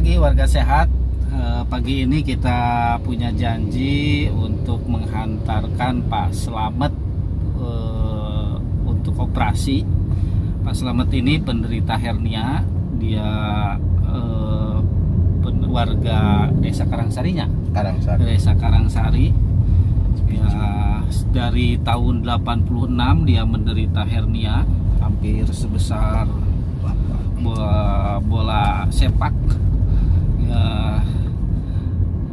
pagi warga sehat. Pagi ini kita punya janji untuk menghantarkan Pak Slamet untuk operasi. Pak Slamet ini penderita hernia. Dia warga Desa Karangsarinya. Desa Karangsari. Ya, dari tahun 86 dia menderita hernia hampir sebesar bola sepak. Ya,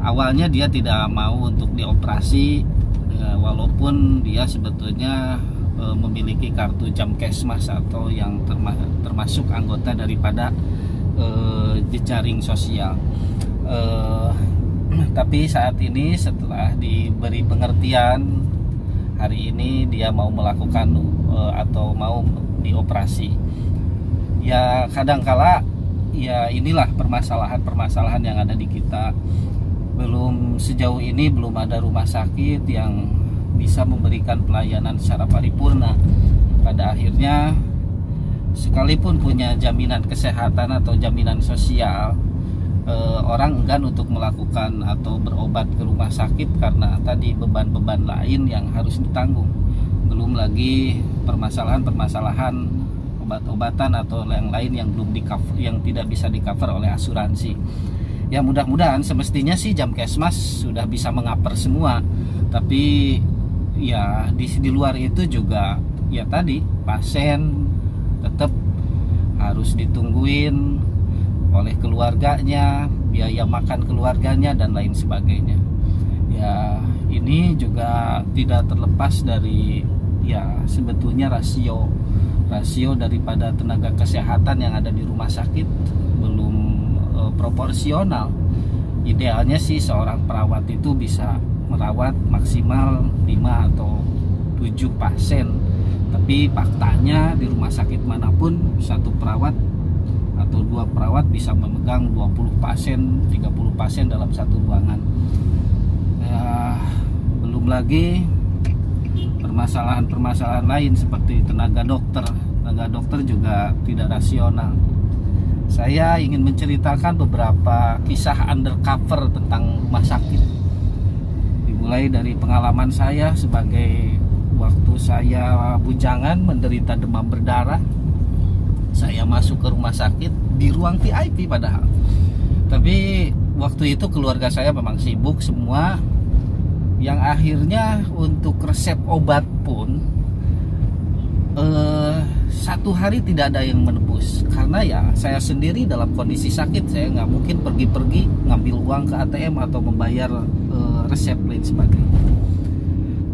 awalnya dia tidak mau untuk dioperasi, ya, walaupun dia sebetulnya memiliki kartu Jamkesmas atau yang termasuk anggota daripada jejaring sosial. Tapi saat ini setelah diberi pengertian, hari ini dia mau melakukan atau mau dioperasi. Ya kadangkala ya inilah permasalahan yang ada di kita. Sejauh ini belum ada rumah sakit yang bisa memberikan pelayanan secara paripurna. Pada akhirnya sekalipun punya jaminan kesehatan atau jaminan sosial, orang enggan untuk melakukan atau berobat ke rumah sakit karena tadi beban-beban lain yang harus ditanggung. Belum lagi permasalahan obat-obatan atau yang lain yang belum di-cover, yang tidak bisa di-cover oleh asuransi. Ya mudah-mudahan semestinya sih Jamkesmas sudah bisa mengaper semua. Tapi ya di luar itu juga ya tadi pasien tetap harus ditungguin oleh keluarganya, biaya makan keluarganya dan lain sebagainya. Ya ini juga tidak terlepas dari ya sebetulnya rasio daripada tenaga kesehatan yang ada di rumah sakit belum proporsional. Idealnya sih seorang perawat itu bisa merawat maksimal 5 atau 7 pasien. Tapi faktanya di rumah sakit manapun satu perawat atau 2 perawat bisa memegang 20 pasien, 30 pasien dalam satu ruangan. Ya, belum lagi permasalahan lain seperti tenaga dokter juga tidak rasional. Saya ingin menceritakan beberapa kisah undercover tentang rumah sakit. Dimulai dari pengalaman saya sebagai waktu saya bujangan menderita demam berdarah. Saya masuk ke rumah sakit di ruang VIP padahal. Tapi waktu itu keluarga saya memang sibuk semua, yang akhirnya untuk resep obat pun satu hari tidak ada yang menebus. Karena ya saya sendiri dalam kondisi sakit, saya nggak mungkin pergi-pergi ngambil uang ke ATM atau membayar resep lain sebagainya.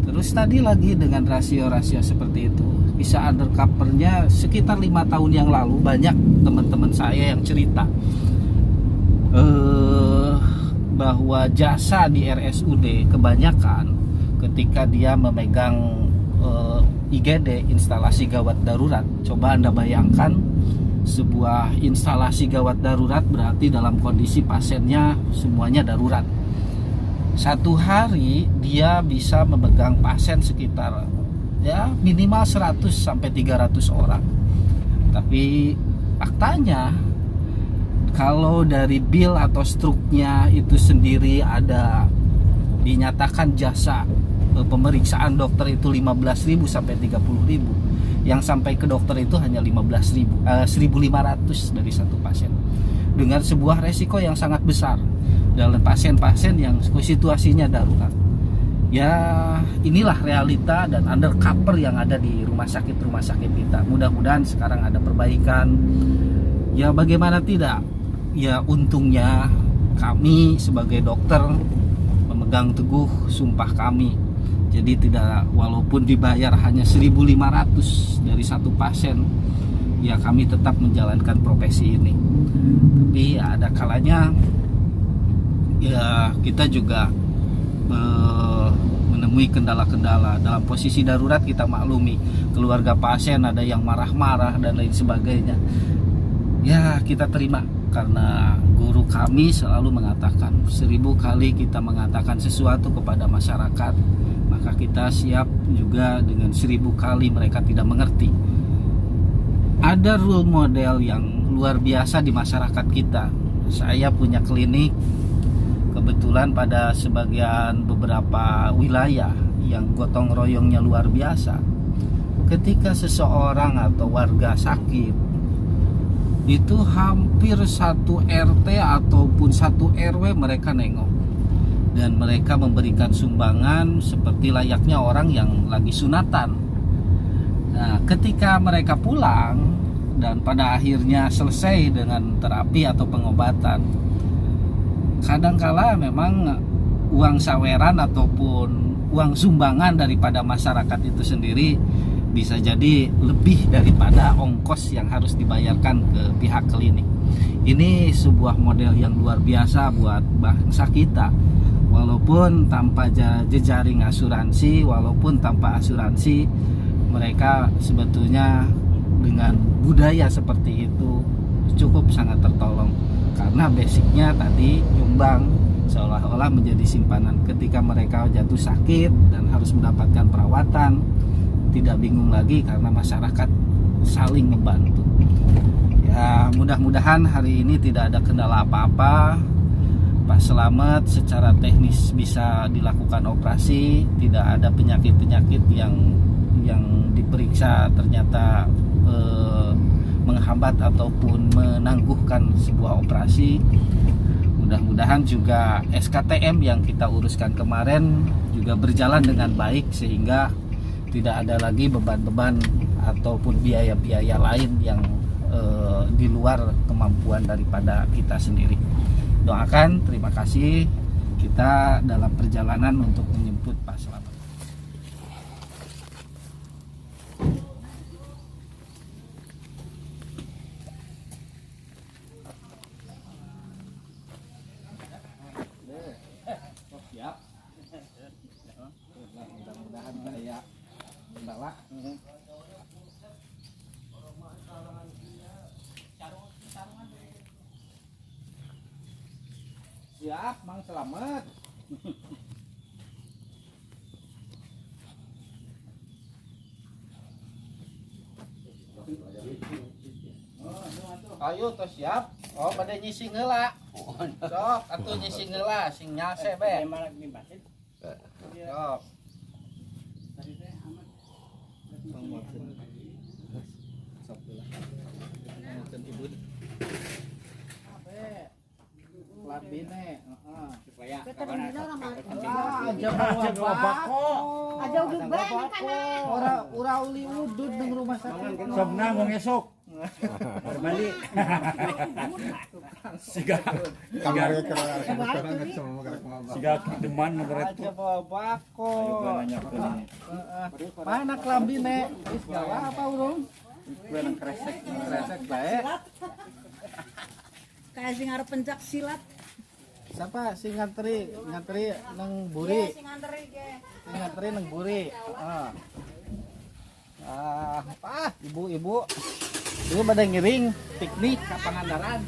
Terus tadi lagi dengan rasio-rasio seperti itu, kisah undercovernya sekitar 5 tahun yang lalu banyak teman-teman saya yang cerita bahwa jasa di RSUD kebanyakan ketika dia memegang IGD, instalasi gawat darurat. Coba Anda bayangkan sebuah instalasi gawat darurat berarti dalam kondisi pasiennya semuanya darurat. Satu hari dia bisa memegang pasien sekitar ya minimal 100 sampai 300 orang. Tapi faktanya kalau dari bill atau struknya itu sendiri ada dinyatakan jasa pemeriksaan dokter itu 15.000 sampai 30.000. Yang sampai ke dokter itu hanya 1.500 dari satu pasien. Dengan sebuah resiko yang sangat besar dalam pasien-pasien yang situasinya darurat. Ya inilah realita dan undercover yang ada di rumah sakit kita. Mudah-mudahan sekarang ada perbaikan. Ya bagaimana tidak? Ya untungnya kami sebagai dokter memegang teguh sumpah kami. Jadi tidak, walaupun dibayar hanya 1.500 dari satu pasien, ya kami tetap menjalankan profesi ini. Tapi ya, ada kalanya ya kita juga menemui kendala-kendala. Dalam posisi darurat kita maklumi, keluarga pasien ada yang marah-marah dan lain sebagainya. Ya kita terima, karena guru kami selalu mengatakan 1000 kali kita mengatakan sesuatu kepada masyarakat, maka kita siap juga dengan 1000 kali mereka tidak mengerti. Ada role model yang luar biasa di masyarakat kita. saya punya klinik kebetulan pada sebagian beberapa wilayah yang gotong royongnya luar biasa. Ketika seseorang atau warga sakit, itu hampir satu RT ataupun satu RW mereka nengok, dan mereka memberikan sumbangan seperti layaknya orang yang lagi sunatan. Nah, ketika mereka pulang dan pada akhirnya selesai dengan terapi atau pengobatan, kadangkala memang uang saweran ataupun uang sumbangan daripada masyarakat itu sendiri bisa jadi lebih daripada ongkos yang harus dibayarkan ke pihak klinik. Ini sebuah model yang luar biasa buat bangsa kita. Walaupun tanpa jejaring asuransi, walaupun tanpa asuransi, mereka sebetulnya dengan budaya seperti itu cukup sangat tertolong, karena basicnya tadi nyumbang seolah-olah menjadi simpanan. Ketika mereka jatuh sakit dan harus mendapatkan perawatan, tidak bingung lagi karena masyarakat saling membantu. Ya, mudah-mudahan hari ini tidak ada kendala apa-apa. Pak Selamet secara teknis bisa dilakukan operasi, tidak ada penyakit-penyakit yang diperiksa ternyata menghambat ataupun menangguhkan sebuah operasi. Mudah-mudahan juga SKTM yang kita uruskan kemarin juga berjalan dengan baik, sehingga tidak ada lagi beban-beban ataupun biaya-biaya lain yang di luar kemampuan daripada kita sendiri. Doakan, terima kasih, kita dalam perjalanan untuk menjemput Pak Selamet. Siap. Mudah-mudahan saya kendala. Siap, Mang Selamet. Ayo tuh siap. Oh, pada nyising heula. Sok, atuh nyising heula, sing nyase be. Sok. Labine, supaya aja bawa bako, aja udah banyak kan? Ura uli udud di rumah sakit. Sobna mau ngesok. Berbalik. Siga deman berat. Aja bawa bako. Mana kelambine? Wis gawa apa urung? Kurang kresek bae. Kayak sing arep pencak silat. Siapa sing ngantri nang buri? Sing ngantri ge. Sing ngantri nang buri. Apa? Ibu. Ini pada ngiring piknik ke Pangandaran.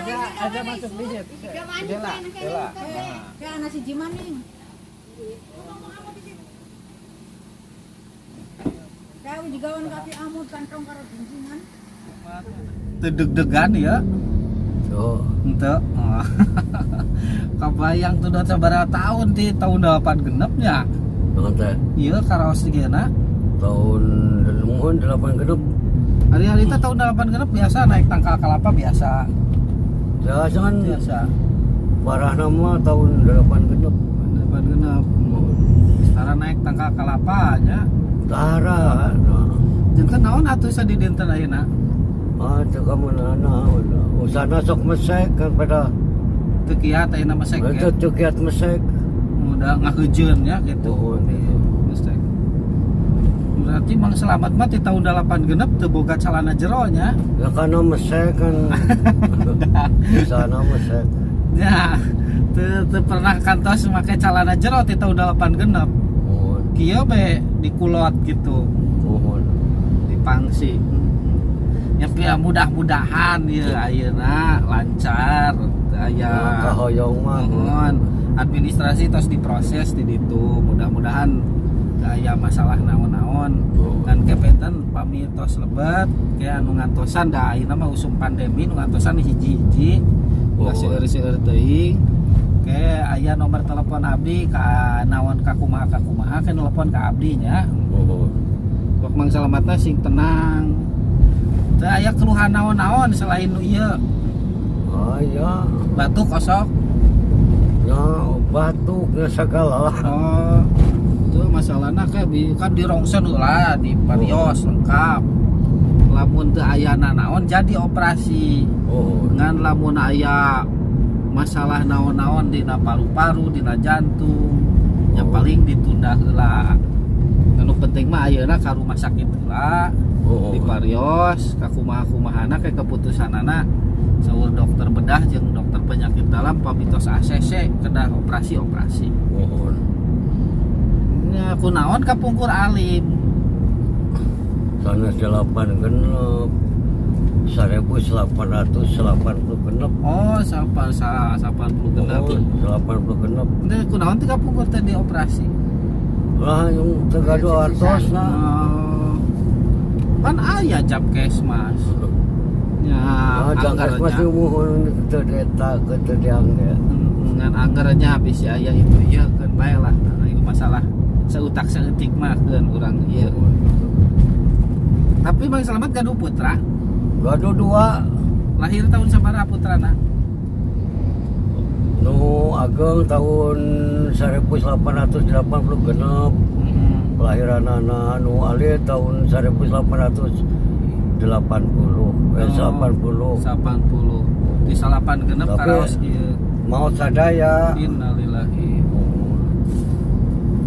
Nah, aja masuk digit. Bela. Kayak anak si Jiman nih. Kayak uji gawan kaki amut kantong karo jinjingan. Tedeg-degan ya. Tuh. Ente. Kabayang tuh udah sabaraha tahun di tahun 8 genepnya. Tante. Iya karaos digena. Tahun lumuan 8 genep. Hari-hari itu tahun 8 genep biasa naik tangkal kalapa biasa. Ya jangan Biasa. parah nama tahun 8 genep. 8 genep. Sekarang naik tangkal kalapa nya. Tara. Jantan naon atuh sa di dinten ayeuna? Itu kamu nana. Usana sok mesek kan pada. Teu kiat ayeuna mah sek. Itu cukiat mesek. Udah ngaheujeun ya gitu. Oh, Mesek. Berarti Mang Selamet mah di tahun 8 genep teu boga calana jero nya. Ya karena mesek kan. Usana mesek. Ya, teu pernah kantos make calana jero di tahun 8 genep. Oh, Kieu be dikulot gitu, oh. dipangsi. Ya mudah-mudahan ya ayeuna lancar aya kahoyong mah mohon administrasi tos diproses di ditu mudah-mudahan teu aya masalah naon-naon kan kepeten pami tos lebat ke anu ngantosan da ayeuna mah usum pandemi nu ngantosan hiji-hiji seueur-seueur teuing ke aya nomor telepon abdi ka naon ka kumaha ke telepon ka abdi nya pok mang salamatna sing tenang teu aya keluhan naon-naon selain nu ieu ya batuk kosok ya batuknya segala oh itu masalahnya kan di rongsen lah di parios lengkap lamun teu aya naon jadi operasi ngan lamun aya masalah naon-naon dina paru-paru dina jantung yang paling ditunda heula anu penting mah ayeuna ka rumah sakit heula di parios ka kumaha-kumahana ke keputusanana saur dokter bedah jeung dokter penyakit dalam pamitos ACC kedah operasi nya kunaon kapungkur alim sana 8 genep 1880 genep oh 80 genep 80 genep teh kunaon teh kapungkur teh dioperasi lah yang tegado atos nah kan aya Japkesmas ya Japkesmas masih mohon teu deta teu diangge dengan anggarannya habis aya itu ieu keun bae lah ieu masalah seutak saeutik mah keun urang ieu tapi Bang Slamet gaduh putra gaduh 2 lahir tahun sabaraha putrana nu ageng tahun 1880 genep lahiran anak anu ali tahun 1880 80 di salapan genep karaos ieu maut sadaya innalillahi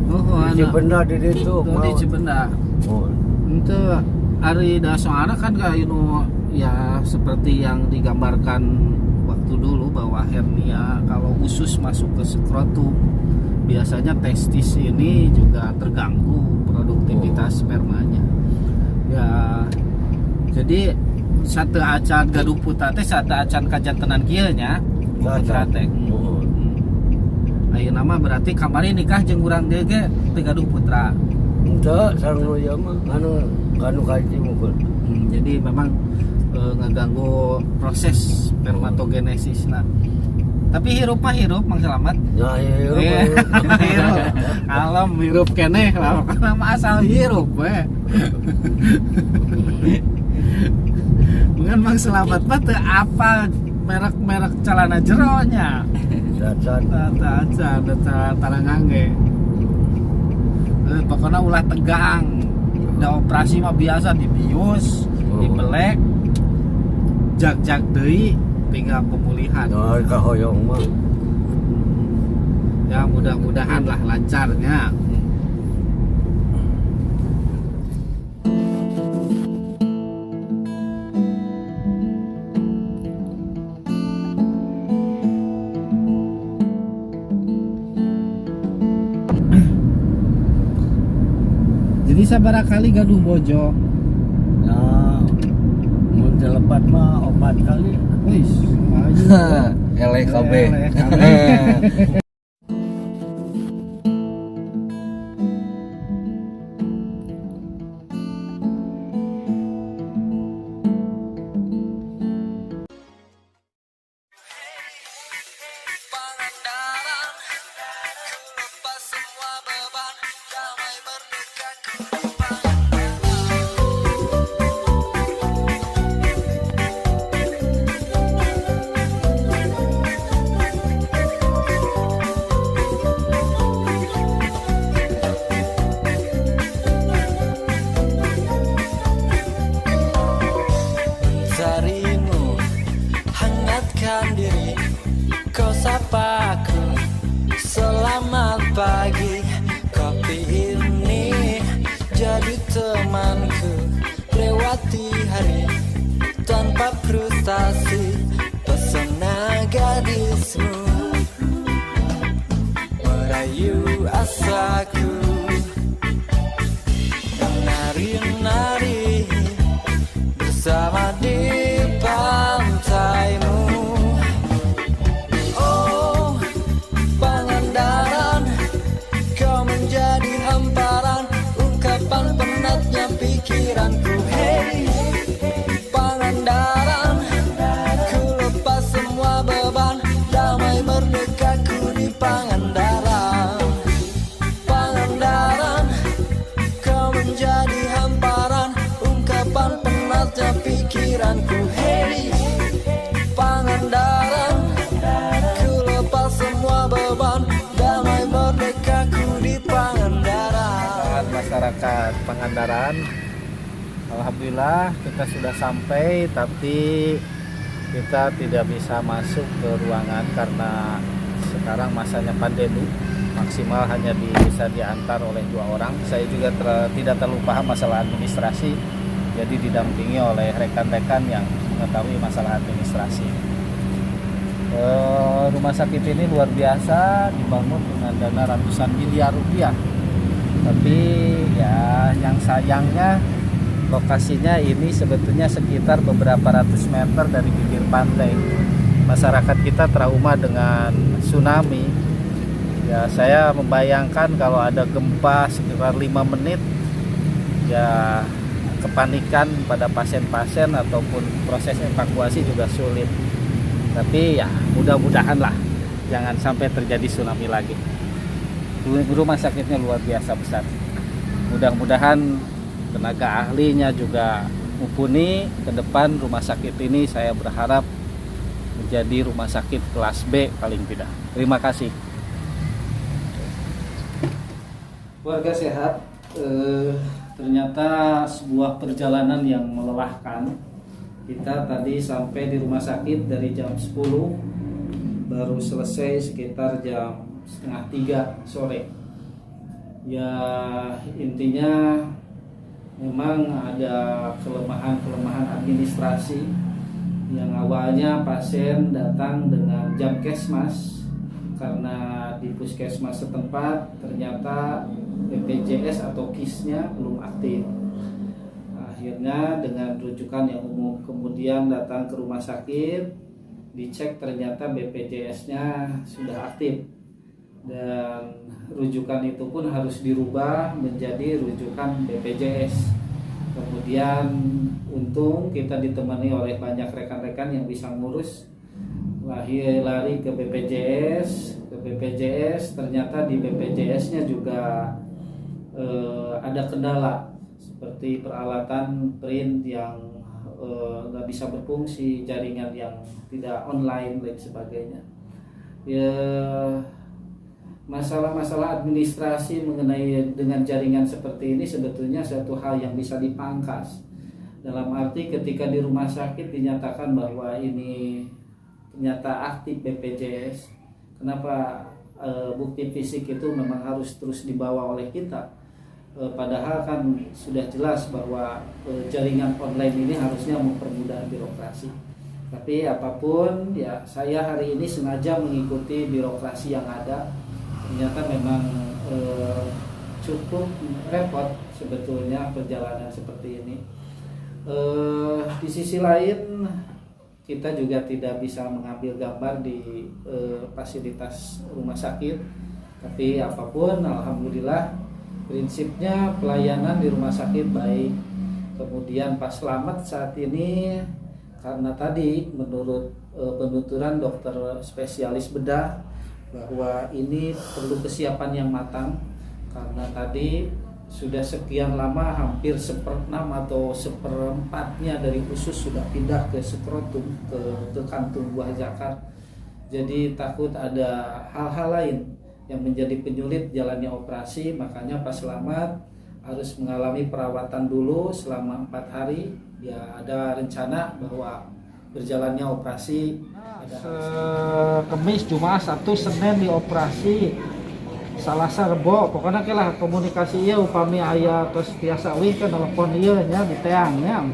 di Cibenda di ditu di Cibenda itu ari da soalna kan kayak ya seperti yang digambarkan waktu dulu bahwa hernia kalau usus masuk ke skrotum biasanya testis ini juga terganggu produktivitas spermanya ya jadi satu acan gaduh putra teh satu acan kajantenan kieu nya putra teh ayeuna mah berarti kamari nikah jeung urang deui ge teu gaduh putra henteu sareng ieu mah anu kaji mungkin jadi memang ngeganggu proses spermatogenesisna tapi hirup mah hirup Mang Slamet ya hirup alam hirup keneh lah karena mah asal hirup we bukan Mang Slamet mah teu apa merek celana jeronya cacat tarangang ge pokoknya ulah tegang da operasi mah biasa dibius dibelek jag deui tinggal pemulihan. Nah, kahoyong mah. Ya mudah-mudahan lah lancarnya. Jadi sabaraha kali gaduh bojo? Nah, mun telepat mah 4 kali. Wis, maju. LKB. Mencarimu, hangatkan diri, kau sapaku, selamat pagi. Kopi ini jadi temanku, lewati hari tanpa frustasi. Pesona gadismu merayu asaku, menari-nari bersama dia. masyarakat Pangandaran. Alhamdulillah kita sudah sampai, tapi kita tidak bisa masuk ke ruangan karena sekarang masanya pandemi, maksimal hanya bisa diantar oleh 2 orang. Saya juga tidak terlalu paham masalah administrasi, jadi didampingi oleh rekan-rekan yang mengetahui masalah administrasi. Rumah sakit ini luar biasa, dibangun dengan dana ratusan miliar rupiah. Tapi ya yang sayangnya lokasinya ini sebetulnya sekitar beberapa ratus meter dari bibir pantai. Masyarakat kita trauma dengan tsunami. Ya, saya membayangkan kalau ada gempa sekitar 5 menit, ya kepanikan pada pasien-pasien ataupun proses evakuasi juga sulit. Tapi ya mudah-mudahan lah jangan sampai terjadi tsunami lagi. Rumah sakitnya luar biasa besar. Mudah-mudahan tenaga ahlinya juga mumpuni. Ke depan rumah sakit ini saya berharap menjadi rumah sakit kelas B paling tidak. Terima kasih. Warga sehat, ternyata sebuah perjalanan yang melelahkan. Kita tadi sampai di rumah sakit dari jam 10, baru selesai sekitar jam setengah 3 sore. Ya intinya memang ada kelemahan administrasi yang awalnya pasien datang dengan jam kesmas, karena di puskesmas setempat ternyata BPJS atau KIS-nya belum aktif. Akhirnya dengan rujukan yang umum kemudian datang ke rumah sakit, dicek ternyata BPJS-nya sudah aktif, dan rujukan itu pun harus dirubah menjadi rujukan BPJS. Kemudian untung kita ditemani oleh banyak rekan-rekan yang bisa ngurus, lari ke BPJS, ternyata di BPJS-nya juga ada kendala seperti peralatan print yang nggak bisa berfungsi, jaringan yang tidak online dan sebagainya. Ya, masalah-masalah administrasi mengenai dengan jaringan seperti ini sebetulnya satu hal yang bisa dipangkas. Dalam arti ketika di rumah sakit dinyatakan bahwa ini ternyata aktif BPJS, kenapa bukti fisik itu memang harus terus dibawa oleh kita? Padahal kan sudah jelas bahwa jaringan online ini harusnya mempermudah birokrasi. Tapi apapun ya, saya hari ini sengaja mengikuti birokrasi yang ada. Ternyata memang cukup repot sebetulnya perjalanan seperti ini. Di sisi lain kita juga tidak bisa mengambil gambar di fasilitas rumah sakit. Tapi apapun, alhamdulillah prinsipnya pelayanan di rumah sakit baik. Kemudian Pak Slamet saat ini, karena tadi menurut penuturan dokter spesialis bedah bahwa ini perlu kesiapan yang matang, karena tadi sudah sekian lama, hampir 1/6 atau 1/4-nya dari usus sudah pindah ke skrotum, ke kantung buah zakar. Jadi takut ada hal-hal lain yang menjadi penyulit jalannya operasi, makanya Pak Slamet harus mengalami perawatan dulu selama 4 hari. Ya ada rencana bahwa berjalannya operasi Kemis, Jumat, Sabtu, Senin dioperasi, Selasa, Rebo, pokoknya kelah komunikasi ya upami aya terus biasa wih kan telepon ieu nya di teangnya.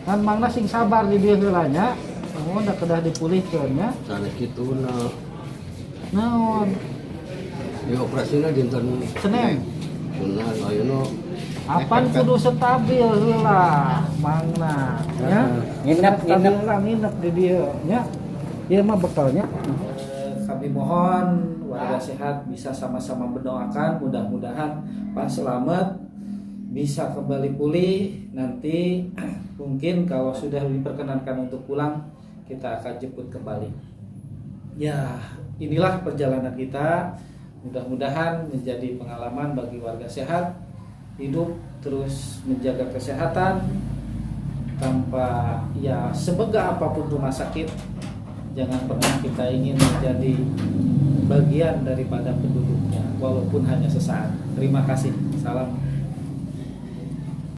Kan mangna sing sabar di dieu heula nya. Namun da kedah dipulihkeun nya. Sanes kituna. Naon? Di operasina dinten Senin. Benar ayeuna Apan kudu stabil heula mangna nya. Nginep di dieu nya. Ieu mah bekalnya. Kami mohon warga sehat bisa sama-sama mendoakan, mudah-mudahan Pak Slamet bisa kembali pulih. Nanti mungkin kalau sudah diperkenankan untuk pulang, kita akan jemput kembali. Ya, inilah perjalanan kita. Mudah-mudahan menjadi pengalaman bagi warga sehat, hidup terus menjaga kesehatan tanpa ya sebegah apapun rumah sakit. Jangan pernah kita ingin menjadi bagian daripada penduduknya walaupun hanya sesaat. Terima kasih. Salam.